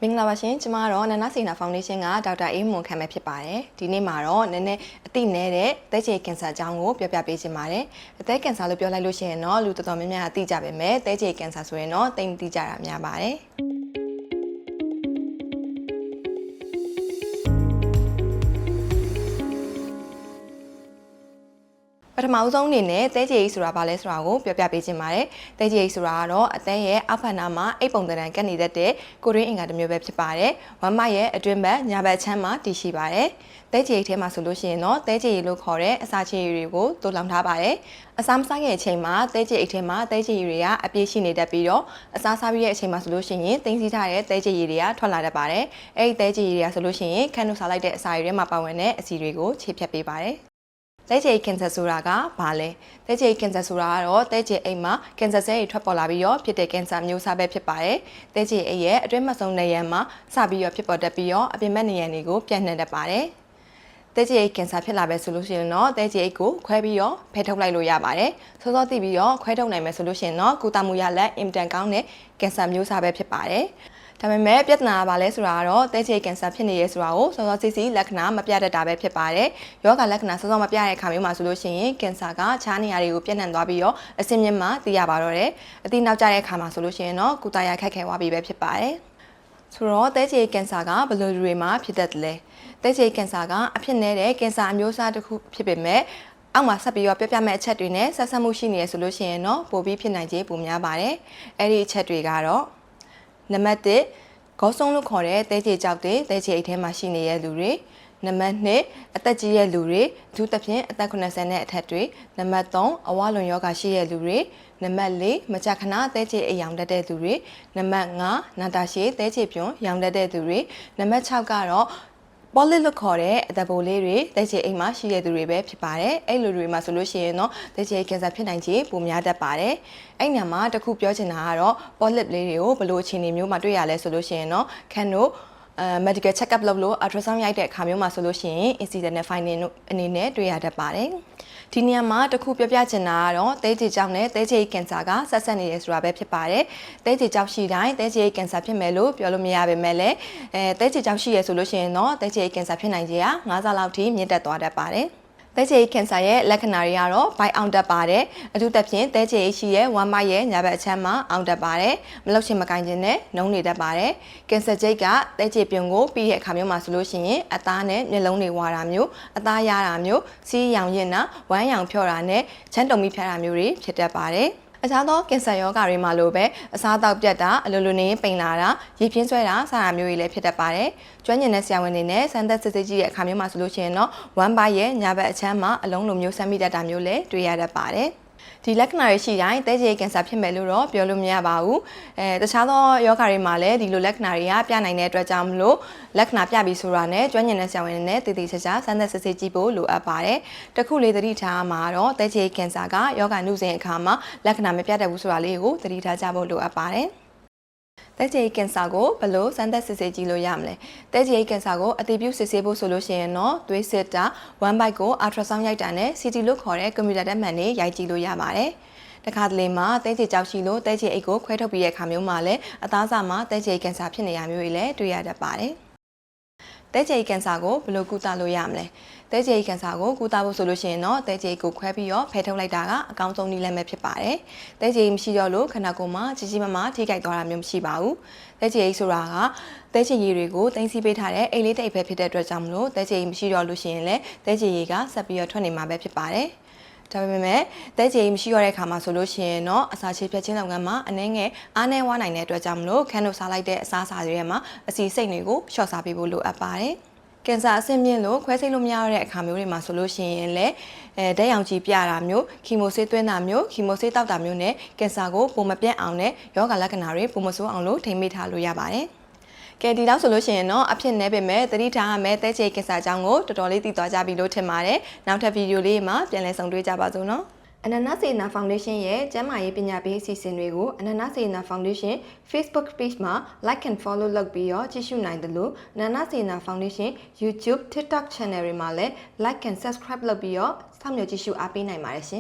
မင်္ဂလာပါရှင်ကျမကတော့နန္ဒစေနာဖောင်ဒေးရှင်းကဒေါက်တာအေးမွန်ခံမဲ့ဖြစ်ပါတယ်ဒီနေ့မှာတော့နည်းနည်းအသိနည်းတဲ့သက်ခြေကင်ဆာအကြောင်းကိုပြောပြပေးချင်ပါတယ်အသက်ကင်ဆာလို့ပြောလိုက်လို့ရှိရင်တော့လူတော်တော်များများသိကြပါမယ်သက်ခြေကင်ဆာဆိုရင်တော့သိမသိကြတာများပါတယ်ပထမဦးဆုံးအနေနဲ့သဲကြေးဆိုတာဘာလဲဆိုတာကိုပြောပြပေးချင်ပါတယ်။သဲကြေးဆိုတာကတော့အသဲရဲ့အောက်ဖက်နားမှာအိတ်ပုံသဏ္ဍာန်ကပ်နေတတ်တဲ့ကိုရင်းအင်္ဂါတစ်မျိုးပဲဖြစ်ပါတယ်။ဝမ်းမရဲ့အတွင်းဘက်ညာဘက်ချမ်းမှာတည်ရှိပါတယ်။သဲကြေးထဲမှာဆိုလို့ရှိရင်တော့သဲကြေးလို့ခေါ်တဲ့အစာချေတွေကိုသို့လောင်ထားပါတယ်။အစာမစားခင်အချိန်မှာသဲကြေးအိတ်ထဲမှာသဲကြေးတွေကအပြည့်ရှိနေတတ်ပြီးတော့အစာစားပြီးတဲ့အချိန်မှာဆိုလို့ရှိရင်သိမ်းဆည်းထားတဲ့သဲကြေးတွေကထွက်လာတတ်ပါတယ်။အဲဒီသဲကြေးတွေကဆိုလို့ရှိရင်ခန်းတို့စားလိုက်တဲ့အစာတွေထဲမှာပါဝင်တဲ့အဆီတွေကိုခြေဖြတ်ပေးပါတယ်။သဲကြေးကင်ဆာဆိုတာကဘာလဲသဲကြေးကင်ဆာဆိုတာကတော့သဲကြေးအိမ်မှာကင်ဆာဆဲတွေထွက်ပေါ်လာပြီးတော့ဖြစ်တဲ့ကင်ဆာမျိုးစားပဲဖြစ်ပါတယ်သဲကြေးအိမ်ရဲ့အတွင်းမဆုံးနေရန်မှာစပြီးတော့ဖြစ်ပေါ်တတ်ပြီးတော့အပြင်ဘက်နေရန်တွေကိုပြန့်နှံ့တတ်ပါတယ်သဲကြေးကင်ဆာဖြစ်လာပဲဆိုလို့ရှိရင်တော့သဲကြေးကိုခွဲပြီးတော့ဖယ်ထုတ်လိုက်လို့ရပါတယ်စောစောသိပြီးတော့ခွဲထုတ်နိုင်မယ်ဆိုလို့ရှိရင်တော့ကုသမှုရလက်အင်တန်ကောင်းတဲ့ကင်ဆာမျိုးစားပဲဖြစ်ပါတယ်ဒါပေမဲ့ပြဿနာကဘာလဲဆိုတာကတော့သဲကြေးကင်ဆာဖြစ်နေရဲဆိုတာကိုစောစောစီးစီးလက္ခဏာမပြတတ်တာပဲဖြစ်ပါတယ်။ယောဂလက္ခဏာစောစောမပြတဲ့အခါမျိုးမှာဆိုလို့ရှိရင်ကင်ဆာကခြားနေရာတွေကိုပြန့်နှံ့သွားပြီးတော့အဆင့်မြင့်မှသိရပါတော့တယ်။အတိနောက်ကျတဲ့အခါမှာဆိုလို့ရှိရင်တော့ကုသရခက်ခဲသွားပြီပဲဖြစ်ပါတယ်။ဆိုတော့သဲကြေးကင်ဆာကဘယ်လိုတွေမှာဖြစ်တတ်တယ်လဲ။သဲကြေးကင်ဆာကအဖြစ်နေတဲ့ကင်ဆာအမျိုးအစားတစ်ခုဖြစ်ပေမဲ့အောက်မှာဆက်ပြီးတော့ပြမဲ့အချက်တွေနဲ့ဆက်ဆက်မှုရှိနေရဆိုလို့ရှိရင်တော့ပိုပြီးဖြစ်နိုင်ခြေပိုများပါတယ်။အဲ့ဒီအချက်တွေကတော့နံပါတ်1ခေါဆုံးလို့ခေါ်တဲ့သဲကြေးကြောက်တဲ့သဲကြေးအိတ်ထဲမှာရှိနေတဲ့လူတွေနံပါတ်2အသက်ကြီးတဲ့လူတွေအထူးသဖြင့်အသက်80နဲ့အထက်တွေနံပါတ်3အဝလွန်ယောဂရှိတဲ့လူတွေနံပါတ်4မကြာခဏသဲကြေးအိတ်ရောင်တတ်တဲ့လူတွေနံပါတ်5နာတာရှည်သဲကြေးပြွန်ရောင်တတ်တဲ့လူတွေနံပါတ်6ကတော့ပေါ်လစ်လို့ခေါ်တဲ့အသက်ပိုးလေးတွေသဲကြေးအိမ်မှာရှိတဲ့သူတွေပဲဖြစ်ပါတယ်။အဲ့လိုတွေမှာဆိုလို့ရှိရင်တော့သဲကြေးကင်ဆာဖြစ်နိုင်ခြေပိုများတတ်ပါတယ်။အဲ့ညမှာတခုပြောချင်တာကတော့ပေါ်လစ်လေးတွေကိုဘယ်လိုအခြေအနေမျိုးမှာတွေ့ရလဲဆိုလို့ရှိရင်တော့ခန်းတို့medical check up လုပ်လို့ ultrasound ရိုက်တဲ့အခါမျိုးမှာဆိုလို့ရှိရင် incidental finding အနေနဲ့တွေ့ရတတ်ပါတယ်။ဒီနေရာမှာတခုပြောပြချင်တာကတော့သဲကြေးကြောင့်နဲ့သဲကြေးကင်ဆာကဆက်ဆက်နေတယ်ဆိုတာပဲဖြစ်ပါတယ်။သဲကြေးကြောင့်ရှိတိုင်းသဲကြေးကင်ဆာဖြစ်မယ်လို့ပြောလို့မရပါပဲလေ။သဲကြေးကြောင့်ရှိရဆိုလို့ရှိရင်တော့သဲကြေးကင်ဆာဖြစ်နိုင်ခြေက9ဆလောက်ထိမြင့်တက်သွားတတ်ပါတယ်။သဲကြေးကင်ဆာရဲ့လက္ခဏာတွေကတော့ဘိုက်အောင်တက်ပါတယ်အထူးသဖြင့်သဲကြေးရှိရဲ့ဝမ်းမိုက်ရဲ့ညာဘက်အချမ်းမှာအောင်တက်ပါတယ်မလောက်ချင်မကင်ခြင်းနဲ့နှုံးနေတတ်ပါတယ်ကင်ဆာကျိတ်ကသဲကြေးပြုံကိုပြီးတဲ့အခါမျိုးမှာဆိုလို့ရှိရင်အသားနဲ့မျက်လုံးတွေဝါတာမျိုးအသားရတာမျိုးစီးရောင်ရင်နာဝမ်းရောင်ဖြော့တာနဲ့ချမ်းတုံပြီးဖြားတာမျိုးတွေဖြစ်တတ်ပါတယ်အခြားသောကင်ဆာရောဂါတွေမှာလိုပဲအစားအသောက်ပြတ်တာအလိုလိုနေပိန်လာတာရေပြင်းဆွဲတာစတာမျိုးတွေလည်းဖြစ်တတ်ပါတယ်။ကျွမ်းကျင်တဲ့ဆရာဝန်တွေနဲ့စမ်းသပ်စစ်ဆေးကြည့်တဲ့အခါမျိုးမှာဆိုလို့ရှိရင်တော့ဝမ်းပိုင်းရဲ့ညာဘက်အချမ်းမှာအလုံးလိုမျိုးဆမ်းမိတတ်တာမျိုးလည်းတွေ့ရတတ်ပါတယ်။ဒီလက္ခဏာတွေရှိတိုင်းသဲကြေးကင်ဆာဖြစ်မယ်လို့တော့ပြောလို့မရပါဘူးတခြားသောယောဂါတွေမှာလည်းဒီလိုလက္ခဏာတွေကပြနိုင်တဲ့အတွက်ကြောင့်မလို့လက္ခဏာပြပြီးဆိုတာနဲ့ကျွမ်းကျင်တဲ့ဆရာဝန်တွေနဲ့တည်တည်ချာချာစမ်းသပ်စစ်ဆေးကြည့်ဖို့လိုအပ်ပါတယ်တခုလေးသတိထားမှာတော့သဲကြေးကင်ဆာကယောဂါနှုစဉ်အခါမှာလက္ခဏာမပြတတ်ဘူးဆိုတာလေးကိုသတိထားကြဖို့လိုအပ်ပါတယ်သဲကြေးကင်ဆာကိုဘယ်လိုစမ်းသပ်စစ်ဆေးကြည့်လို့ရမလဲသဲကြေးကင်ဆာကိုအတည်ပြုစစ်ဆေးဖို့ဆိုလို့ရှိရင်တော့သွေးစစ်တာဝမ်းဘိုက်ကို ultrasound ရိုက်တာနဲ့ CT လို့ခေါ်တဲ့ကွန်ပျူတာဓာတ်မှန်တွေရိုက်ကြည့်လို့ရပါတယ်တခါတလေမှာသဲကြေးကြောက်ရှိလို့သဲကြေးအိတ်ကိုခွဲထုတ်ပြီးတဲ့အခါမျိုးမှာလည်းအသားစာမှာသဲကြေးကင်ဆာဖြစ်နေရမျိုးတွေလည်းတွေ့ရတတ်ပါတယ်သဲကြေးကင်ဆာကိုဘယ်လိုကုသလို့ရမလဲသဲကြေးကင်ဆာကိုကုသဖို့ဆိုလို့ရှိရင်တော့သဲကြေးကိုခွဲပြီးတော့ဖယ်ထုတ်လိုက်တာကအကောင်းဆုံးနည်းလမ်းပဲဖြစ်ပါတယ်သဲကြေးမရှိတော့လို့ခန္ဓာကိုယ်မှာကြီးကြီးမားမားထိခိုက်သွားတာမျိုးမရှိပါဘူးသဲကြေးဆိုတာကသဲကြေးရည်တွေကိုတင်စီပေးထားတဲ့အိတ်လေးတိတ်ပဲဖြစ်တဲ့အတွက်ကြောင့်မလို့သဲကြေးမရှိတော့လို့ရှိရင်လည်းသဲကြေးရည်ကဆက်ပြီးတော့ထွက်နေမှာပဲဖြစ်ပါတယ်ဒါပေမဲ့သဲကြေးမရှိရတဲ့အခါမှာဆိုလို့ရှိရင်တော့အစာချေဖြတ်ခြင်းလုပ်ငန်းမှာအနည်းငယ်အားနည်းဝနိုင်တဲ့အတွက်ကြောင့်မလို့ခန်းတို့စားလိုက်တဲ့အစားအစာတွေထဲမှာအစီစိတ်တွေကိုလျှော့စားပေးဖို့လိုအပ်ပါတယ်ကင်ဆာအဆင့်မြင့်လို့ခွဲစိတ်လို့မရတဲ့အခါမျိုးတွေမှာဆိုလို့ရှိရင်လည်းဓာတ်ရောင်ခြည်ပြတာမျိုးခီမိုဆေးသွင်းတာမျိုးခီမိုဆေးတောက်တာမျိုးနဲ့ကင်ဆာကိုပုံမပြတ်အောင်နဲ့ယောဂလက္ခဏာတွေပုံမဆိုးအောင်လို့ထိန်းမိထားလို့ရပါတယ်ကဲဒီတော့ဆိုလို့ရှိရင်တော့အဖြစ်နေပေမဲ့သတိထားရမယ်သဲကြေးကင်ဆာအကြောင်းကိုတော်တော်လေးသိသွားကြပြီလို့ထင်ပါတယ်နောက်ထပ်ဗီဒီယိုလေးမှာပြန်လည်ဆုံတွေ့ကြပါစို့နော်အနန္တစေနာဖောင်ဒေးရှင်းရဲ့ကျန်းမာရေးပညာပေးအစီအစဉ်တွေကိုအနန္တစေနာဖောင်ဒေးရှင်း Facebook page မှာ like and follow လုပ်ပြီးတော့ကြည့်ရှုနိုင်တယ်လို့အနန္တစေနာဖောင်ဒေးရှင်း YouTube TikTok channel တွေမှာလည်း like and subscribe လုပ်ပြီးတော့စောင့်မျှော်ကြည့်ရှုအားပေးနိုင်ပါတယ်ရှင်